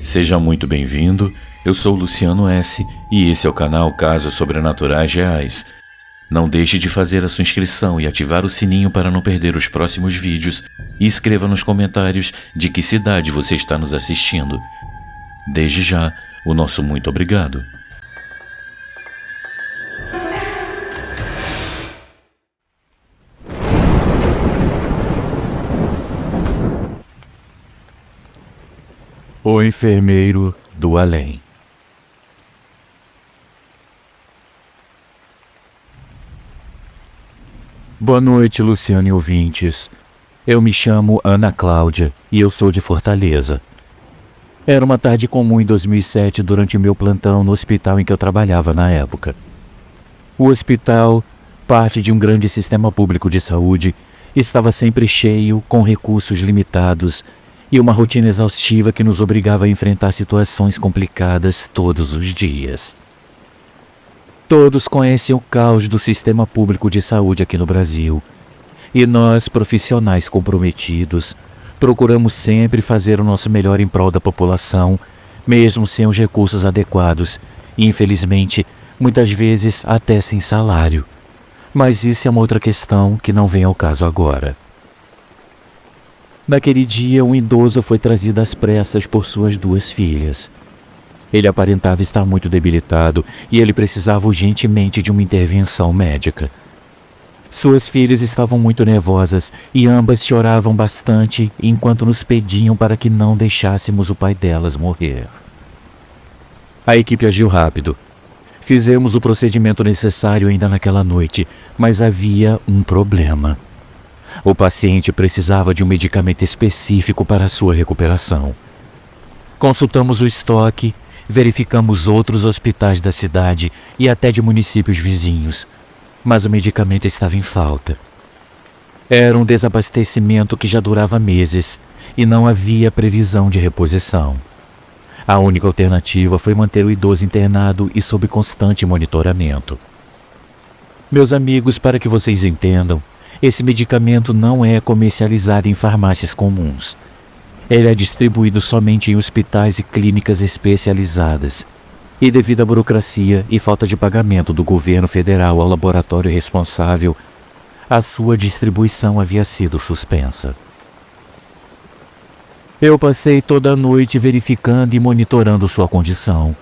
Seja muito bem-vindo, eu sou Luciano S. e esse é o canal Casos Sobrenaturais Reais. Não deixe de fazer a sua inscrição e ativar o sininho para não perder os próximos vídeos e escreva nos comentários de que cidade você está nos assistindo. Desde já, o nosso muito obrigado. O enfermeiro do além. Boa noite, Luciano e ouvintes. Eu me chamo Ana Cláudia e eu sou de Fortaleza. Era uma tarde comum em 2007 durante o meu plantão no hospital em que eu trabalhava na época. O hospital, parte de um grande sistema público de saúde, estava sempre cheio, com recursos limitados e uma rotina exaustiva que nos obrigava a enfrentar situações complicadas todos os dias. Todos conhecem o caos do sistema público de saúde aqui no Brasil, e nós, profissionais comprometidos, procuramos sempre fazer o nosso melhor em prol da população, mesmo sem os recursos adequados, e infelizmente, muitas vezes até sem salário. Mas isso é uma outra questão que não vem ao caso agora. Naquele dia, um idoso foi trazido às pressas por suas duas filhas. Ele aparentava estar muito debilitado e ele precisava urgentemente de uma intervenção médica. Suas filhas estavam muito nervosas e ambas choravam bastante enquanto nos pediam para que não deixássemos o pai delas morrer. A equipe agiu rápido. Fizemos o procedimento necessário ainda naquela noite, mas havia um problema. O paciente precisava de um medicamento específico para a sua recuperação. Consultamos o estoque, verificamos outros hospitais da cidade e até de municípios vizinhos, mas o medicamento estava em falta. Era um desabastecimento que já durava meses e não havia previsão de reposição. A única alternativa foi manter o idoso internado e sob constante monitoramento. Meus amigos, para que vocês entendam, esse medicamento não é comercializado em farmácias comuns. Ele é distribuído somente em hospitais e clínicas especializadas. E devido à burocracia e falta de pagamento do governo federal ao laboratório responsável, a sua distribuição havia sido suspensa. Eu passei toda a noite verificando e monitorando sua condição.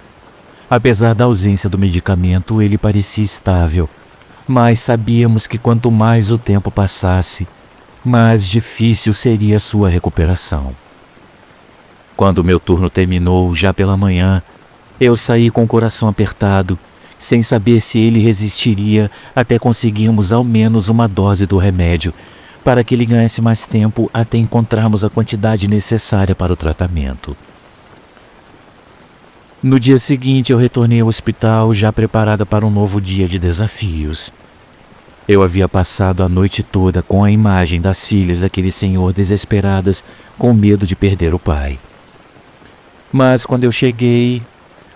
Apesar da ausência do medicamento, ele parecia estável, mas sabíamos que quanto mais o tempo passasse, mais difícil seria a sua recuperação. Quando meu turno terminou, já pela manhã, eu saí com o coração apertado, sem saber se ele resistiria até conseguirmos ao menos uma dose do remédio, para que ele ganhasse mais tempo até encontrarmos a quantidade necessária para o tratamento. No dia seguinte, eu retornei ao hospital já preparada para um novo dia de desafios. Eu havia passado a noite toda com a imagem das filhas daquele senhor desesperadas, com medo de perder o pai. Mas quando eu cheguei,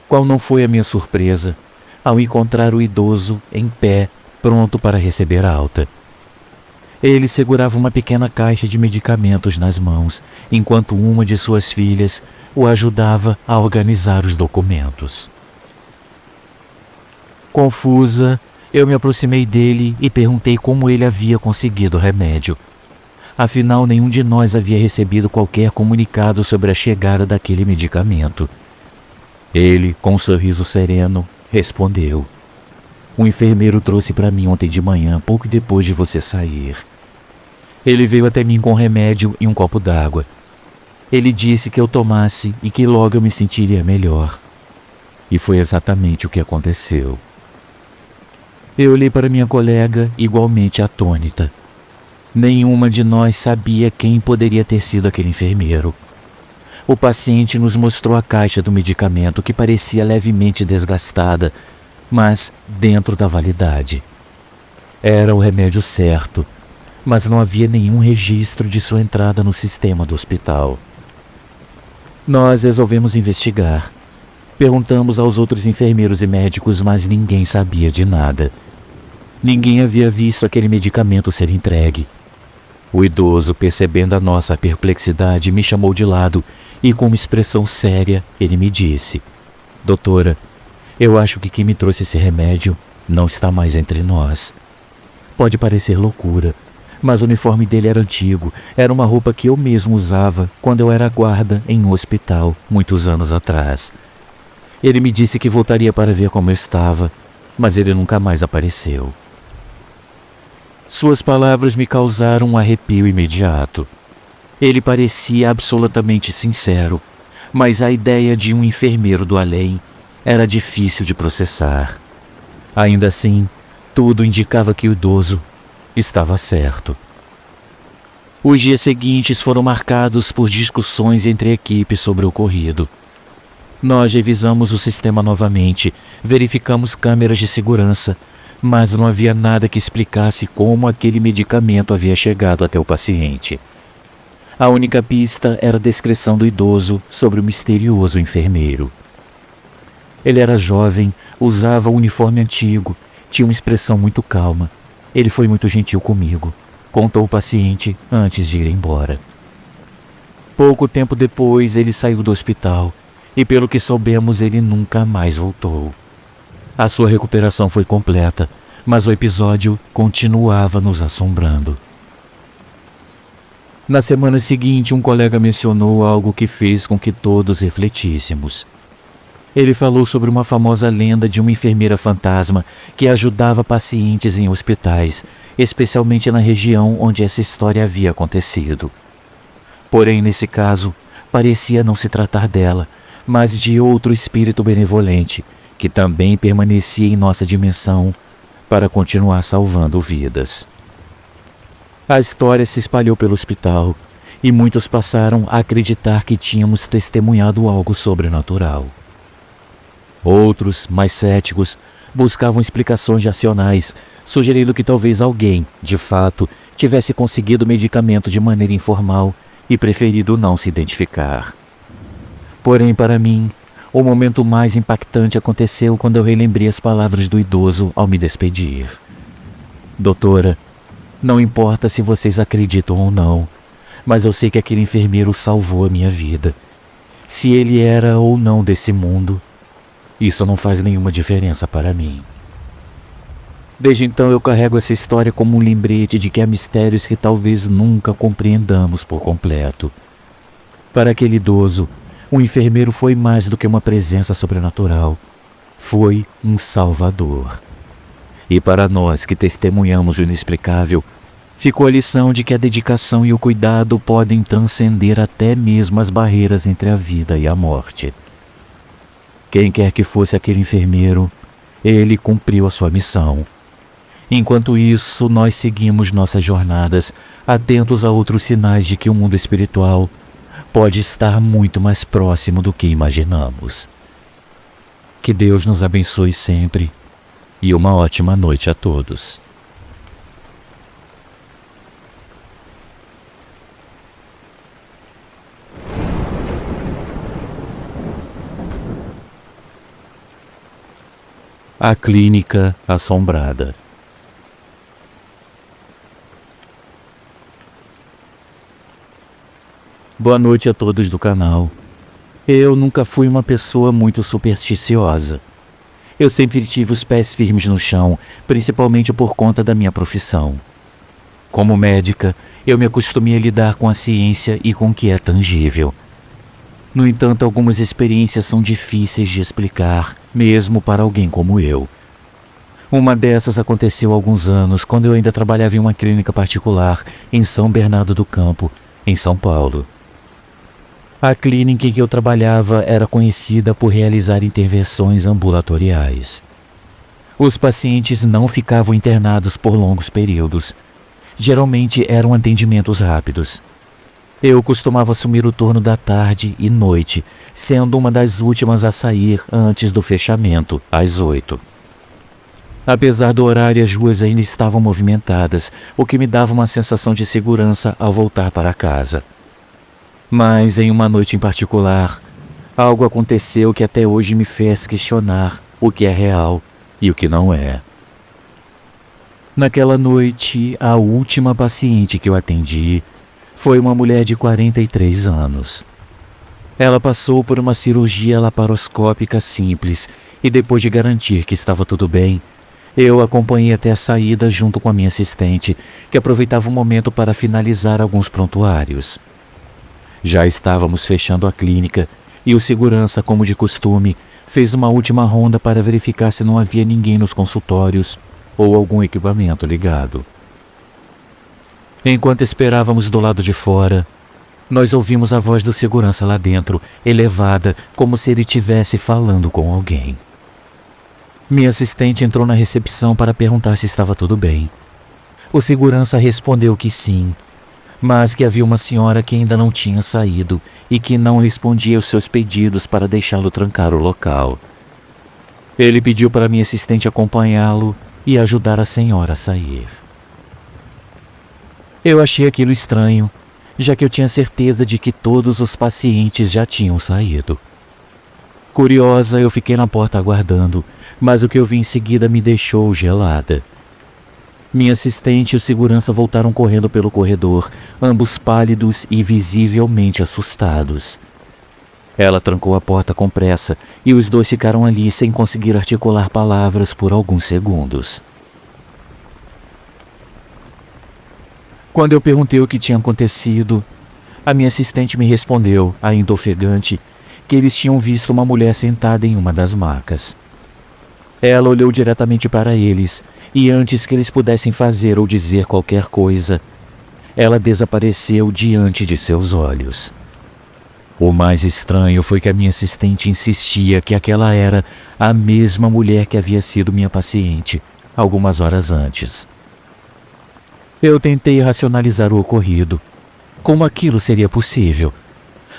qual não foi a minha surpresa ao encontrar o idoso em pé, pronto para receber alta. Ele segurava uma pequena caixa de medicamentos nas mãos, enquanto uma de suas filhas o ajudava a organizar os documentos. Confusa, eu me aproximei dele e perguntei como ele havia conseguido o remédio. Afinal, nenhum de nós havia recebido qualquer comunicado sobre a chegada daquele medicamento. Ele, com um sorriso sereno, respondeu: "O enfermeiro trouxe para mim ontem de manhã, pouco depois de você sair. Ele veio até mim com um remédio e um copo d'água. Ele disse que eu tomasse e que logo eu me sentiria melhor. E foi exatamente o que aconteceu." Eu olhei para minha colega, igualmente atônita. Nenhuma de nós sabia quem poderia ter sido aquele enfermeiro. O paciente nos mostrou a caixa do medicamento, que parecia levemente desgastada, mas dentro da validade. Era o remédio certo, mas não havia nenhum registro de sua entrada no sistema do hospital. Nós resolvemos investigar. Perguntamos aos outros enfermeiros e médicos, mas ninguém sabia de nada. Ninguém havia visto aquele medicamento ser entregue. O idoso, percebendo a nossa perplexidade, me chamou de lado e com uma expressão séria ele me disse: "Doutora, eu acho que quem me trouxe esse remédio não está mais entre nós. Pode parecer loucura, mas o uniforme dele era antigo, era uma roupa que eu mesmo usava quando eu era guarda em um hospital, muitos anos atrás. Ele me disse que voltaria para ver como eu estava, mas ele nunca mais apareceu." Suas palavras me causaram um arrepio imediato. Ele parecia absolutamente sincero, mas a ideia de um enfermeiro do além era difícil de processar. Ainda assim, tudo indicava que o idoso estava certo. Os dias seguintes foram marcados por discussões entre a equipe sobre o ocorrido. Nós revisamos o sistema novamente, verificamos câmeras de segurança, mas não havia nada que explicasse como aquele medicamento havia chegado até o paciente. A única pista era a descrição do idoso sobre o misterioso enfermeiro. Ele era jovem, usava um uniforme antigo, tinha uma expressão muito calma. Ele foi muito gentil comigo, contou o paciente antes de ir embora. Pouco tempo depois, ele saiu do hospital e, pelo que soubemos, ele nunca mais voltou. A sua recuperação foi completa, mas o episódio continuava nos assombrando. Na semana seguinte, um colega mencionou algo que fez com que todos refletíssemos. Ele falou sobre uma famosa lenda de uma enfermeira fantasma que ajudava pacientes em hospitais, especialmente na região onde essa história havia acontecido. Porém, nesse caso, parecia não se tratar dela, mas de outro espírito benevolente, que também permanecia em nossa dimensão para continuar salvando vidas. A história se espalhou pelo hospital e muitos passaram a acreditar que tínhamos testemunhado algo sobrenatural. Outros, mais céticos, buscavam explicações racionais, sugerindo que talvez alguém, de fato, tivesse conseguido o medicamento de maneira informal e preferido não se identificar. Porém, para mim, o momento mais impactante aconteceu quando eu relembrei as palavras do idoso ao me despedir. "Doutora, não importa se vocês acreditam ou não, mas eu sei que aquele enfermeiro salvou a minha vida. Se ele era ou não desse mundo, isso não faz nenhuma diferença para mim." Desde então eu carrego essa história como um lembrete de que há mistérios que talvez nunca compreendamos por completo. Para aquele idoso, o enfermeiro foi mais do que uma presença sobrenatural. Foi um salvador. E para nós que testemunhamos o inexplicável, ficou a lição de que a dedicação e o cuidado podem transcender até mesmo as barreiras entre a vida e a morte. Quem quer que fosse aquele enfermeiro, ele cumpriu a sua missão. Enquanto isso, nós seguimos nossas jornadas, atentos a outros sinais de que o mundo espiritual pode estar muito mais próximo do que imaginamos. Que Deus nos abençoe sempre e uma ótima noite a todos. A Clínica Assombrada. Boa noite a todos do canal. Eu nunca fui uma pessoa muito supersticiosa. Eu sempre tive os pés firmes no chão, principalmente por conta da minha profissão. Como médica, eu me acostumei a lidar com a ciência e com o que é tangível. No entanto, algumas experiências são difíceis de explicar, mesmo para alguém como eu. Uma dessas aconteceu há alguns anos, quando eu ainda trabalhava em uma clínica particular em São Bernardo do Campo, em São Paulo. A clínica em que eu trabalhava era conhecida por realizar intervenções ambulatoriais. Os pacientes não ficavam internados por longos períodos. Geralmente eram atendimentos rápidos. Eu costumava assumir o turno da tarde e noite, sendo uma das últimas a sair antes do fechamento, às 8. Apesar do horário, as ruas ainda estavam movimentadas, o que me dava uma sensação de segurança ao voltar para casa. Mas em uma noite em particular, algo aconteceu que até hoje me fez questionar o que é real e o que não é. Naquela noite, a última paciente que eu atendi foi uma mulher de 43 anos. Ela passou por uma cirurgia laparoscópica simples e depois de garantir que estava tudo bem, eu a acompanhei até a saída junto com a minha assistente, que aproveitava o momento para finalizar alguns prontuários. Já estávamos fechando a clínica e o segurança, como de costume, fez uma última ronda para verificar se não havia ninguém nos consultórios ou algum equipamento ligado. Enquanto esperávamos do lado de fora, nós ouvimos a voz do segurança lá dentro, elevada, como se ele estivesse falando com alguém. Minha assistente entrou na recepção para perguntar se estava tudo bem. O segurança respondeu que sim, mas que havia uma senhora que ainda não tinha saído e que não respondia aos seus pedidos para deixá-lo trancar o local. Ele pediu para minha assistente acompanhá-lo e ajudar a senhora a sair. Eu achei aquilo estranho, já que eu tinha certeza de que todos os pacientes já tinham saído. Curiosa, eu fiquei na porta aguardando, mas o que eu vi em seguida me deixou gelada. Minha assistente e o segurança voltaram correndo pelo corredor, ambos pálidos e visivelmente assustados. Ela trancou a porta com pressa e os dois ficaram ali sem conseguir articular palavras por alguns segundos. Quando eu perguntei o que tinha acontecido, a minha assistente me respondeu, ainda ofegante, que eles tinham visto uma mulher sentada em uma das macas. Ela olhou diretamente para eles e antes que eles pudessem fazer ou dizer qualquer coisa, ela desapareceu diante de seus olhos. O mais estranho foi que a minha assistente insistia que aquela era a mesma mulher que havia sido minha paciente algumas horas antes. Eu tentei racionalizar o ocorrido. Como aquilo seria possível?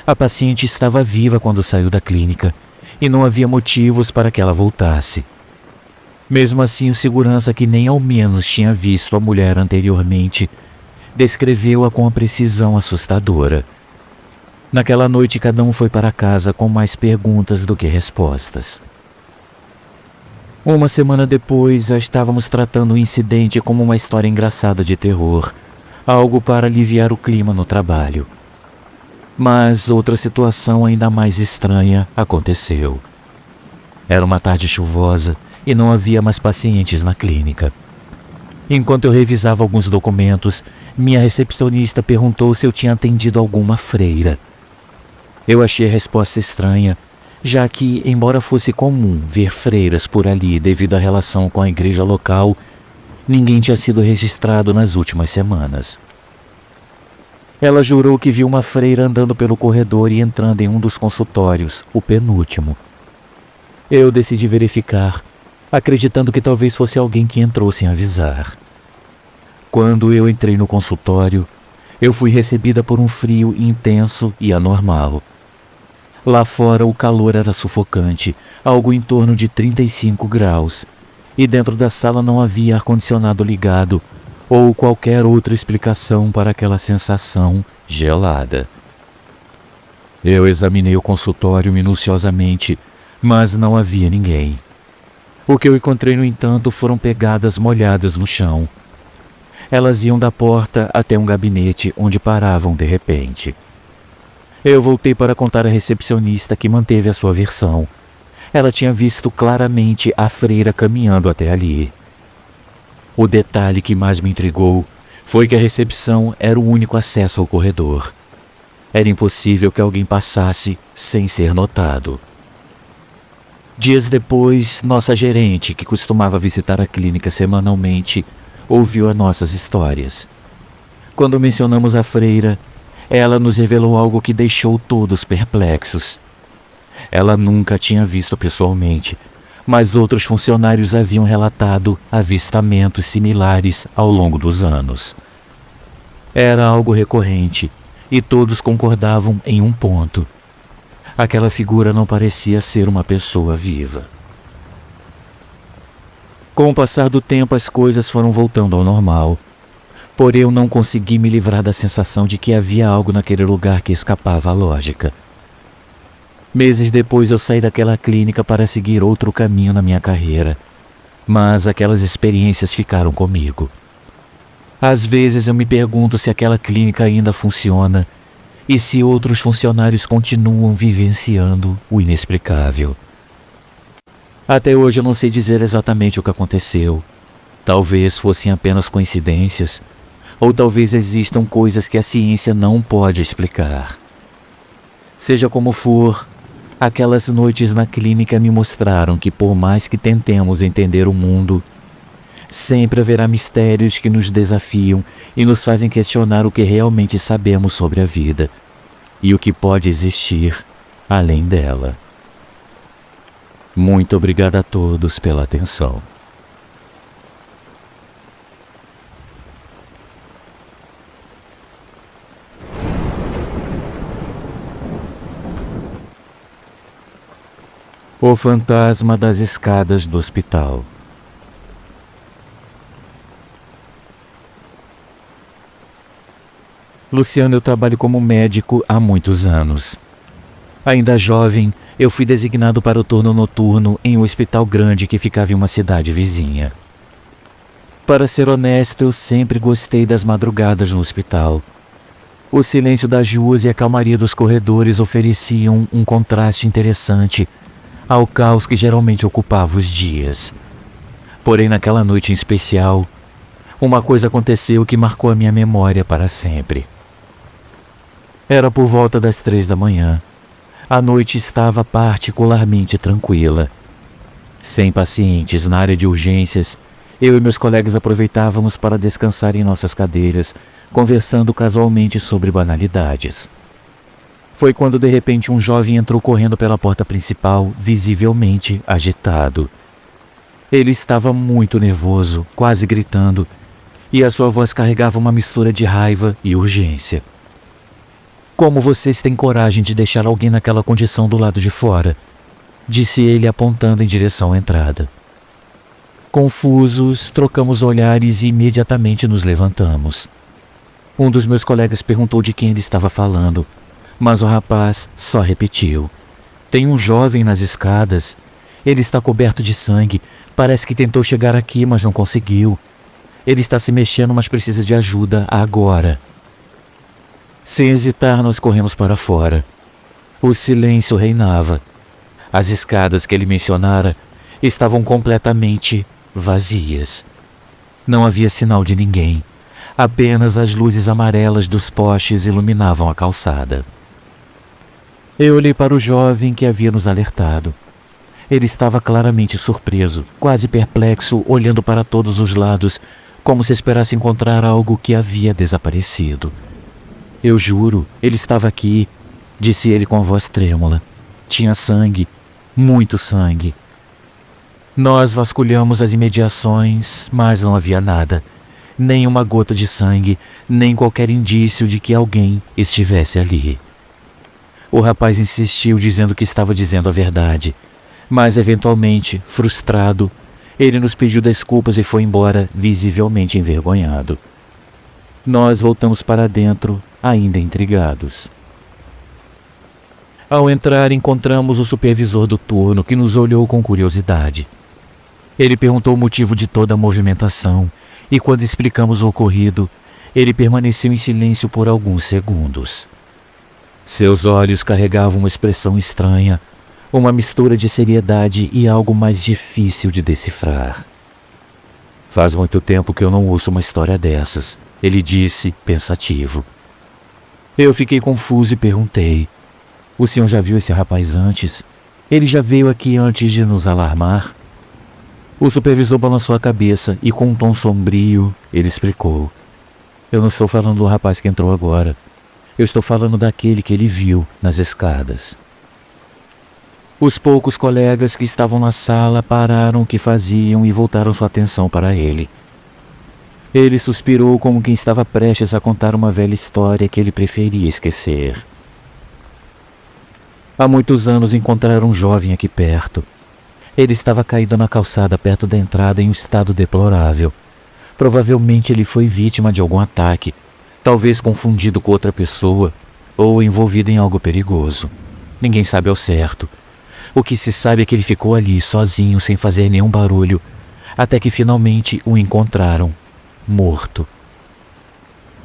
A paciente estava viva quando saiu da clínica e não havia motivos para que ela voltasse. Mesmo assim, o segurança, que nem ao menos tinha visto a mulher anteriormente, descreveu-a com uma precisão assustadora. Naquela noite, cada um foi para casa com mais perguntas do que respostas. Uma semana depois, já estávamos tratando o incidente como uma história engraçada de terror, algo para aliviar o clima no trabalho. Mas outra situação ainda mais estranha aconteceu. Era uma tarde chuvosa e não havia mais pacientes na clínica. Enquanto eu revisava alguns documentos, minha recepcionista perguntou se eu tinha atendido alguma freira. Eu achei a resposta estranha, já que, embora fosse comum ver freiras por ali devido à relação com a igreja local, ninguém tinha sido registrado nas últimas semanas. Ela jurou que viu uma freira andando pelo corredor e entrando em um dos consultórios, o penúltimo. Eu decidi verificar, acreditando que talvez fosse alguém que entrou sem avisar. Quando eu entrei no consultório, eu fui recebida por um frio intenso e anormal. Lá fora o calor era sufocante, algo em torno de 35 graus, e dentro da sala não havia ar-condicionado ligado ou qualquer outra explicação para aquela sensação gelada. Eu examinei o consultório minuciosamente, mas não havia ninguém. O que eu encontrei, no entanto, foram pegadas molhadas no chão. Elas iam da porta até um gabinete onde paravam de repente. Eu voltei para contar à recepcionista, que manteve a sua versão. Ela tinha visto claramente a freira caminhando até ali. O detalhe que mais me intrigou foi que a recepção era o único acesso ao corredor. Era impossível que alguém passasse sem ser notado. Dias depois, nossa gerente, que costumava visitar a clínica semanalmente, ouviu as nossas histórias. Quando mencionamos a freira, ela nos revelou algo que deixou todos perplexos. Ela nunca tinha visto pessoalmente, mas outros funcionários haviam relatado avistamentos similares ao longo dos anos. Era algo recorrente e todos concordavam em um ponto. Aquela figura não parecia ser uma pessoa viva. Com o passar do tempo, as coisas foram voltando ao normal, porém eu não consegui me livrar da sensação de que havia algo naquele lugar que escapava à lógica. Meses depois eu saí daquela clínica para seguir outro caminho na minha carreira, mas aquelas experiências ficaram comigo. Às vezes eu me pergunto se aquela clínica ainda funciona E se outros funcionários continuam vivenciando o inexplicável? Até hoje eu não sei dizer exatamente o que aconteceu. Talvez fossem apenas coincidências, ou talvez existam coisas que a ciência não pode explicar. Seja como for, aquelas noites na clínica me mostraram que, por mais que tentemos entender o mundo, sempre haverá mistérios que nos desafiam e nos fazem questionar o que realmente sabemos sobre a vida e o que pode existir além dela. Muito obrigado a todos pela atenção. O fantasma das escadas do hospital. Luciano, eu trabalho como médico há muitos anos. Ainda jovem, eu fui designado para o turno noturno em um hospital grande que ficava em uma cidade vizinha. Para ser honesto, eu sempre gostei das madrugadas no hospital. O silêncio das ruas e a calmaria dos corredores ofereciam um contraste interessante ao caos que geralmente ocupava os dias. Porém, naquela noite em especial, uma coisa aconteceu que marcou a minha memória para sempre. Era por volta das 3 da manhã. A noite estava particularmente tranquila. Sem pacientes na área de urgências, eu e meus colegas aproveitávamos para descansar em nossas cadeiras, conversando casualmente sobre banalidades. Foi quando de repente um jovem entrou correndo pela porta principal, visivelmente agitado. Ele estava muito nervoso, quase gritando, e a sua voz carregava uma mistura de raiva e urgência. Como vocês têm coragem de deixar alguém naquela condição do lado de fora? Disse ele apontando em direção à entrada. Confusos, trocamos olhares e imediatamente nos levantamos. Um dos meus colegas perguntou de quem ele estava falando, mas o rapaz só repetiu. Tem um jovem nas escadas. Ele está coberto de sangue. Parece que tentou chegar aqui, mas não conseguiu. Ele está se mexendo, mas precisa de ajuda agora. Sem hesitar, nós corremos para fora. O silêncio reinava. As escadas que ele mencionara estavam completamente vazias. Não havia sinal de ninguém. Apenas as luzes amarelas dos postes iluminavam a calçada. Eu olhei para o jovem que havia nos alertado. Ele estava claramente surpreso, quase perplexo, olhando para todos os lados, como se esperasse encontrar algo que havia desaparecido. Eu juro, ele estava aqui, disse ele com a voz trêmula. Tinha sangue, muito sangue. Nós vasculhamos as imediações, mas não havia nada. Nem uma gota de sangue, nem qualquer indício de que alguém estivesse ali. O rapaz insistiu, dizendo que estava dizendo a verdade, mas eventualmente, frustrado, ele nos pediu desculpas e foi embora, visivelmente envergonhado. Nós voltamos para dentro, ainda intrigados. Ao entrar, encontramos o supervisor do turno, que nos olhou com curiosidade. Ele perguntou o motivo de toda a movimentação, e quando explicamos o ocorrido, ele permaneceu em silêncio por alguns segundos. Seus olhos carregavam uma expressão estranha, uma mistura de seriedade e algo mais difícil de decifrar. Faz muito tempo que eu não ouço uma história dessas, ele disse, pensativo. Eu fiquei confuso e perguntei: o senhor já viu esse rapaz antes? Ele já veio aqui antes de nos alarmar? O supervisor balançou a cabeça e, com um tom sombrio, ele explicou: eu não estou falando do rapaz que entrou agora. Eu estou falando daquele que ele viu nas escadas. Os poucos colegas que estavam na sala pararam o que faziam e voltaram sua atenção para ele. Ele suspirou como quem estava prestes a contar uma velha história que ele preferia esquecer. Há muitos anos encontraram um jovem aqui perto. Ele estava caído na calçada perto da entrada em um estado deplorável. Provavelmente ele foi vítima de algum ataque, talvez confundido com outra pessoa ou envolvido em algo perigoso. Ninguém sabe ao certo. O que se sabe é que ele ficou ali sozinho, sem fazer nenhum barulho, até que finalmente o encontraram, morto.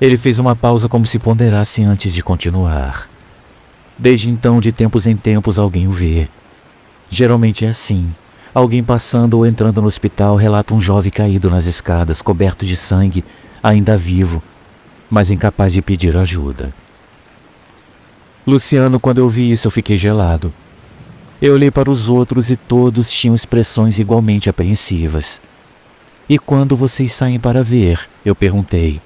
Ele fez uma pausa como se ponderasse antes de continuar. Desde então, de tempos em tempos, alguém o vê. Geralmente é assim. Alguém passando ou entrando no hospital relata um jovem caído nas escadas, coberto de sangue, ainda vivo, mas incapaz de pedir ajuda. Luciano, quando eu vi isso, eu fiquei gelado. Eu olhei para os outros e todos tinham expressões igualmente apreensivas. E quando vocês saem para ver? Eu perguntei.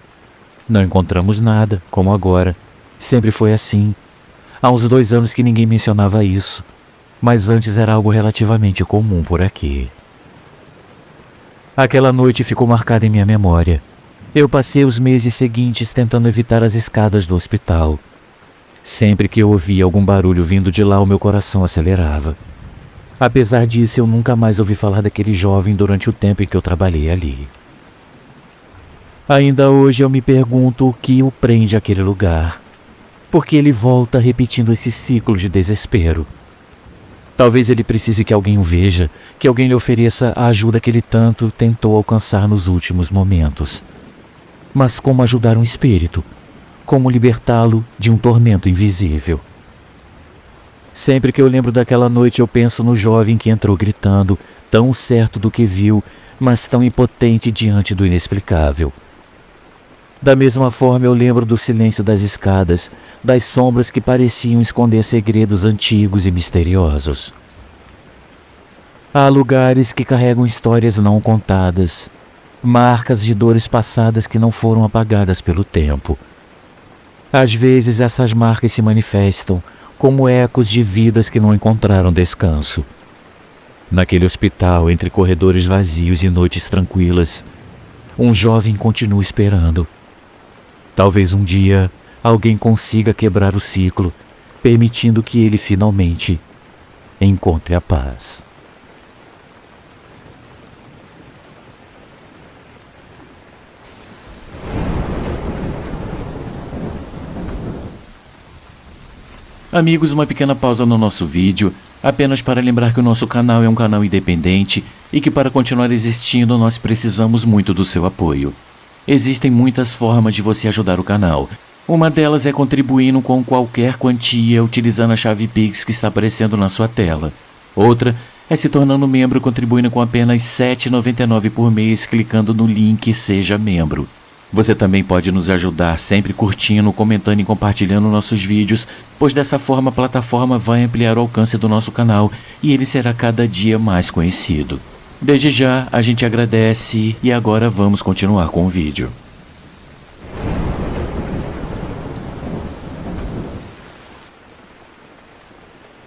Não encontramos nada, como agora. Sempre foi assim. Há uns 2 anos que ninguém mencionava isso, mas antes era algo relativamente comum por aqui. Aquela noite ficou marcada em minha memória. Eu passei os meses seguintes tentando evitar as escadas do hospital. Sempre que eu ouvia algum barulho vindo de lá, o meu coração acelerava. Apesar disso, eu nunca mais ouvi falar daquele jovem durante o tempo em que eu trabalhei ali. Ainda hoje eu me pergunto o que o prende àquele lugar. Porque ele volta repetindo esse ciclo de desespero. Talvez ele precise que alguém o veja, que alguém lhe ofereça a ajuda que ele tanto tentou alcançar nos últimos momentos. Mas como ajudar um espírito? Como libertá-lo de um tormento invisível? Sempre que eu lembro daquela noite, eu penso no jovem que entrou gritando, tão certo do que viu, mas tão impotente diante do inexplicável. Da mesma forma, eu lembro do silêncio das escadas, das sombras que pareciam esconder segredos antigos e misteriosos. Há lugares que carregam histórias não contadas, marcas de dores passadas que não foram apagadas pelo tempo. Às vezes, essas marcas se manifestam como ecos de vidas que não encontraram descanso. Naquele hospital, entre corredores vazios e noites tranquilas, um jovem continua esperando. Talvez um dia alguém consiga quebrar o ciclo, permitindo que ele finalmente encontre a paz. Amigos, uma pequena pausa no nosso vídeo, apenas para lembrar que o nosso canal é um canal independente e que para continuar existindo nós precisamos muito do seu apoio. Existem muitas formas de você ajudar o canal. Uma delas é contribuindo com qualquer quantia utilizando a chave Pix que está aparecendo na sua tela. Outra é se tornando membro contribuindo com apenas R$ 7,99 por mês clicando no link Seja Membro. Você também pode nos ajudar sempre curtindo, comentando e compartilhando nossos vídeos, pois dessa forma a plataforma vai ampliar o alcance do nosso canal e ele será cada dia mais conhecido. Desde já, a gente agradece e agora vamos continuar com o vídeo.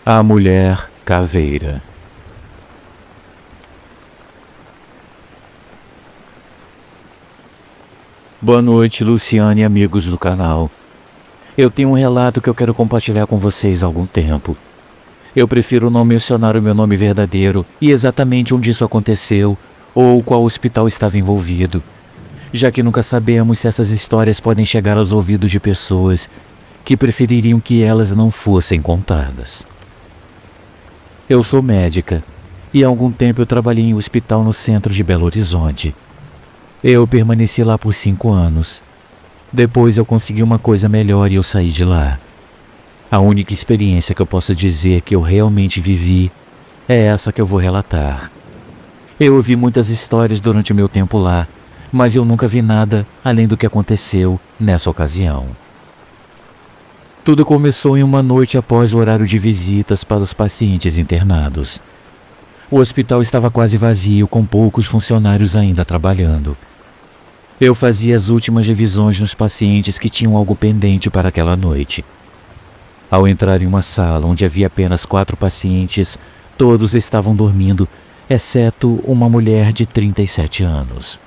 A Mulher Caveira. Boa noite, Luciane e amigos do canal. Eu tenho um relato que eu quero compartilhar com vocês há algum tempo. Eu prefiro não mencionar o meu nome verdadeiro e exatamente onde isso aconteceu ou qual hospital estava envolvido, já que nunca sabemos se essas histórias podem chegar aos ouvidos de pessoas que prefeririam que elas não fossem contadas. Eu sou médica e há algum tempo eu trabalhei em um hospital no centro de Belo Horizonte. Eu permaneci lá por 5 anos. Depois eu consegui uma coisa melhor e eu saí de lá. A única experiência que eu posso dizer que eu realmente vivi é essa que eu vou relatar. Eu ouvi muitas histórias durante o meu tempo lá, mas eu nunca vi nada além do que aconteceu nessa ocasião. Tudo começou em uma noite após o horário de visitas para os pacientes internados. O hospital estava quase vazio, com poucos funcionários ainda trabalhando. Eu fazia as últimas revisões nos pacientes que tinham algo pendente para aquela noite. Ao entrar em uma sala onde havia apenas 4 pacientes, todos estavam dormindo, exceto uma mulher de 37 anos.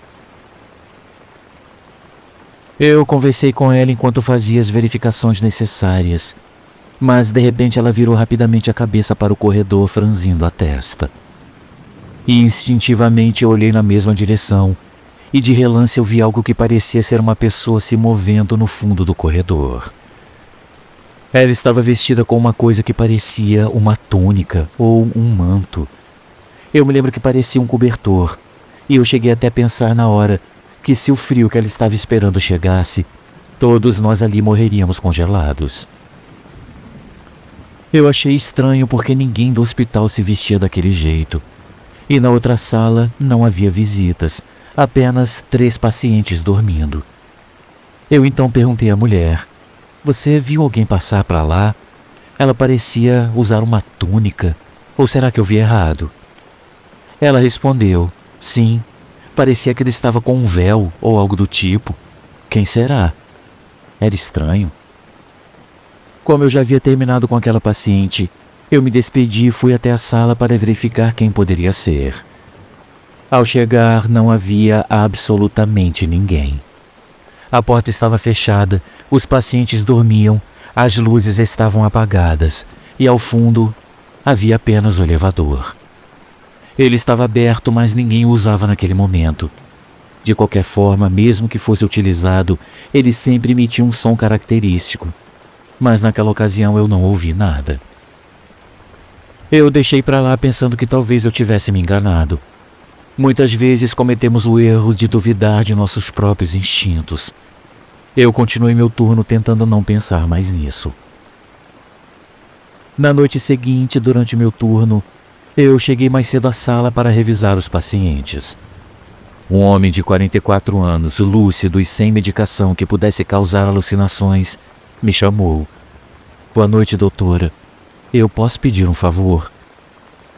Eu conversei com ela enquanto fazia as verificações necessárias, mas de repente ela virou rapidamente a cabeça para o corredor, franzindo a testa. E instintivamente eu olhei na mesma direção, e de relance eu vi algo que parecia ser uma pessoa se movendo no fundo do corredor. Ela estava vestida com uma coisa que parecia uma túnica ou um manto. Eu me lembro que parecia um cobertor, e eu cheguei até a pensar na hora que se o frio que ela estava esperando chegasse, Todos nós ali morreríamos congelados. Eu achei estranho porque ninguém do hospital se vestia daquele jeito. E na outra sala não havia visitas, apenas 3 pacientes dormindo. Eu então perguntei à mulher: "Você viu alguém passar para lá? Ela parecia usar uma túnica. Ou será que eu vi errado?" Ela respondeu: "Sim, parecia que ele estava com um véu ou algo do tipo. Quem será?" Era estranho. Como eu já havia terminado com aquela paciente, eu me despedi e fui até a sala para verificar quem poderia ser. Ao chegar, não havia absolutamente ninguém. A porta estava fechada, os pacientes dormiam, as luzes estavam apagadas e ao fundo havia apenas o elevador. Ele estava aberto, mas ninguém o usava naquele momento. De qualquer forma, mesmo que fosse utilizado, ele sempre emitia um som característico. Mas naquela ocasião eu não ouvi nada. Eu deixei para lá pensando que talvez eu tivesse me enganado. Muitas vezes cometemos o erro de duvidar de nossos próprios instintos. Eu continuei meu turno tentando não pensar mais nisso. Na noite seguinte, durante meu turno, eu cheguei mais cedo à sala para revisar os pacientes. Um homem de 44 anos, lúcido e sem medicação que pudesse causar alucinações, me chamou. "Boa noite, doutora. Eu posso pedir um favor?"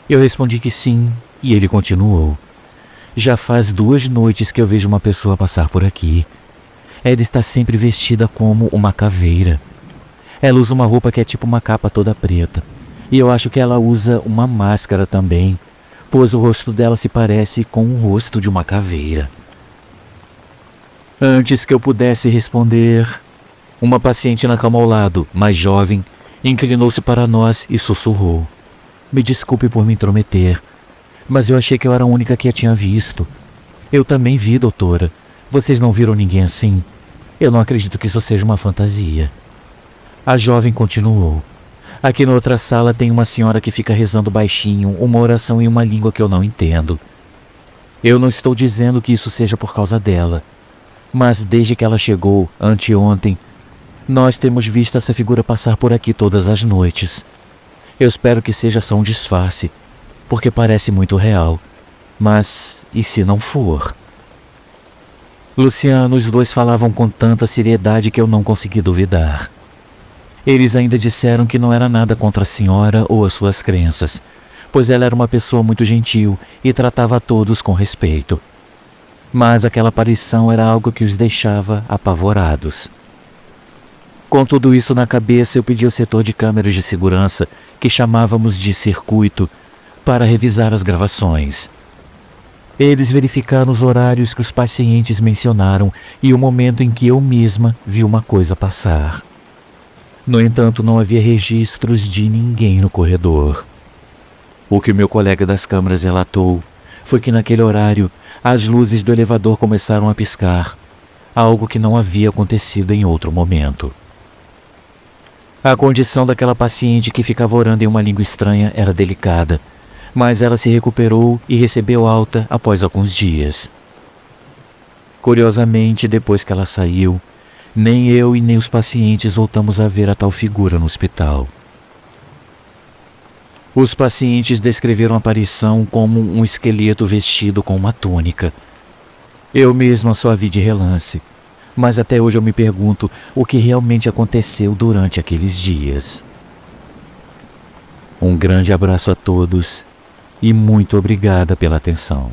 Eu respondi que sim, e ele continuou. "Já faz 2 noites que eu vejo uma pessoa passar por aqui. Ela está sempre vestida como uma caveira. Ela usa uma roupa que é tipo uma capa toda preta. E eu acho que ela usa uma máscara também, pois o rosto dela se parece com o rosto de uma caveira." Antes que eu pudesse responder, uma paciente na cama ao lado, mais jovem, inclinou-se para nós e sussurrou: "Me desculpe por me intrometer, mas eu achei que eu era a única que a tinha visto." "Eu também vi, doutora. Vocês não viram ninguém assim? Eu não acredito que isso seja uma fantasia." A jovem continuou: "Aqui na outra sala tem uma senhora que fica rezando baixinho uma oração em uma língua que eu não entendo. Eu não estou dizendo que isso seja por causa dela, mas desde que ela chegou, anteontem, nós temos visto essa figura passar por aqui todas as noites. Eu espero que seja só um disfarce, porque parece muito real. Mas e se não for?" Luciano, os 2 falavam com tanta seriedade que eu não consegui duvidar. Eles ainda disseram que não era nada contra a senhora ou as suas crenças, pois ela era uma pessoa muito gentil e tratava a todos com respeito. Mas aquela aparição era algo que os deixava apavorados. Com tudo isso na cabeça, eu pedi ao setor de câmeras de segurança, que chamávamos de circuito, para revisar as gravações. Eles verificaram os horários que os pacientes mencionaram e o momento em que eu mesma vi uma coisa passar. No entanto, não havia registros de ninguém no corredor. O que meu colega das câmeras relatou foi que naquele horário as luzes do elevador começaram a piscar, algo que não havia acontecido em outro momento. A condição daquela paciente que ficava orando em uma língua estranha era delicada, mas ela se recuperou e recebeu alta após alguns dias. Curiosamente, depois que ela saiu, nem eu e nem os pacientes voltamos a ver a tal figura no hospital. Os pacientes descreveram a aparição como um esqueleto vestido com uma túnica. Eu mesma só a vi de relance, mas até hoje eu me pergunto o que realmente aconteceu durante aqueles dias. Um grande abraço a todos e muito obrigada pela atenção.